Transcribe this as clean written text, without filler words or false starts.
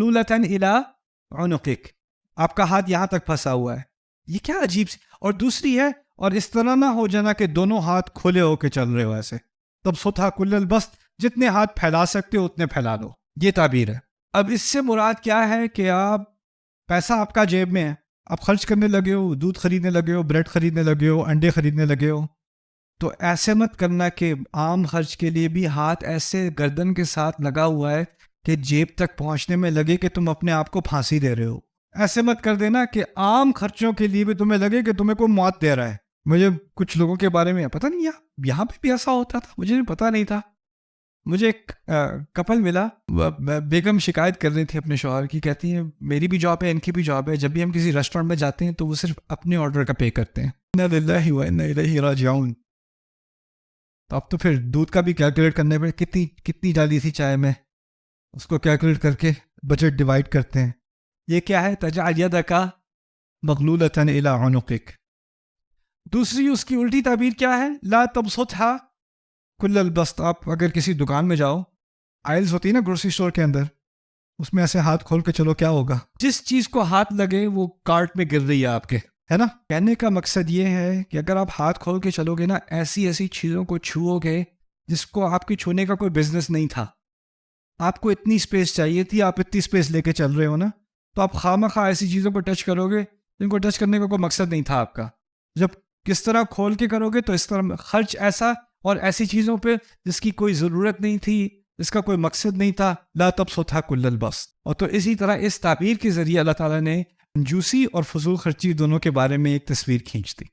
مغلولتن الی عنقک، آپ کا ہاتھ یہاں تک پھنسا ہوا ہے. یہ کیا عجیب سی. اور دوسری ہے اور اس طرح نہ ہو جانا کہ دونوں ہاتھ کھلے ہو کے چل رہے ہو ایسے. تب سطح کل البسط، جتنے ہاتھ پھیلا سکتے ہو اتنے پھیلا دو. یہ تعبیر ہے. اب اس سے مراد کیا ہے کہ آپ پیسہ آپ کا جیب میں ہے، آپ خرچ کرنے لگے ہو، دودھ خریدنے لگے ہو، بریڈ خریدنے لگے ہو، انڈے خریدنے لگے ہو، تو ایسے مت کرنا کہ عام خرچ کے لیے بھی ہاتھ ایسے گردن کے ساتھ لگا ہوا ہے کہ جیب تک پہنچنے میں لگے کہ تم اپنے آپ کو پھانسی دے رہے ہو. ایسے مت کر دینا کہ عام خرچوں کے لیے بھی تمہیں لگے کہ تمہیں کوئی موت دے رہا ہے. مجھے کچھ لوگوں کے بارے میں پتہ نہیں، یہاں پہ بھی ایسا ہوتا تھا، مجھے پتہ نہیں تھا. مجھے ایک کپل ملا، بیگم شکایت کر رہی تھی اپنے شوہر کی، کہتی ہیں میری بھی جاب ہے، ان کی بھی جاب ہے، جب بھی ہم کسی ریسٹورینٹ میں جاتے ہیں تو وہ صرف اپنے آرڈر کا پے کرتے ہیں. انا للہ و انا الیہ راجعون. تو اب تو پھر دودھ کا بھی کیلکولیٹ کرنے پہ کتنی ڈالی تھی چائے میں، اس کو کیلکولیٹ کر کے بجٹ ڈیوائڈ کرتے ہیں. یہ کیا ہے؟ تجعل یدک مغلولۃ الی عنقک. دوسری اس کی الٹی تعبیر کیا ہے؟ لا تبسطھا کل البسط. آپ اگر کسی دکان میں جاؤ، آئلز ہوتی ہے نا گروسری اسٹور کے اندر، اس میں ایسے ہاتھ کھول کے چلو، کیا ہوگا؟ جس چیز کو ہاتھ لگے وہ کارٹ میں گر رہی ہے آپ کے، ہے نا. کہنے کا مقصد یہ ہے کہ اگر آپ ہاتھ کھول کے چلو گے نا، ایسی چیزوں کو چھوؤ گے جس کو آپ کی چھونے کا کوئی بزنس نہیں تھا. آپ کو اتنی اسپیس چاہیے تھی، آپ اتنی اسپیس لے کے چل رہے ہو نا، تو آپ خواہ مخواہ ایسی چیزوں کو ٹچ کرو گے جن کو ٹچ کرنے کا کوئی مقصد نہیں تھا آپ کا. جب کس طرح کھول کے کرو گے تو اس طرح خرچ ایسا، اور ایسی چیزوں پہ جس کی کوئی ضرورت نہیں تھی، جس کا کوئی مقصد نہیں تھا. لا تبسطھا کل البسط. اور تو اسی طرح اس تعبیر کے ذریعے اللہ تعالیٰ نے کنجوسی اور فضول خرچی دونوں کے بارے میں ایک تصویر کھینچ دی.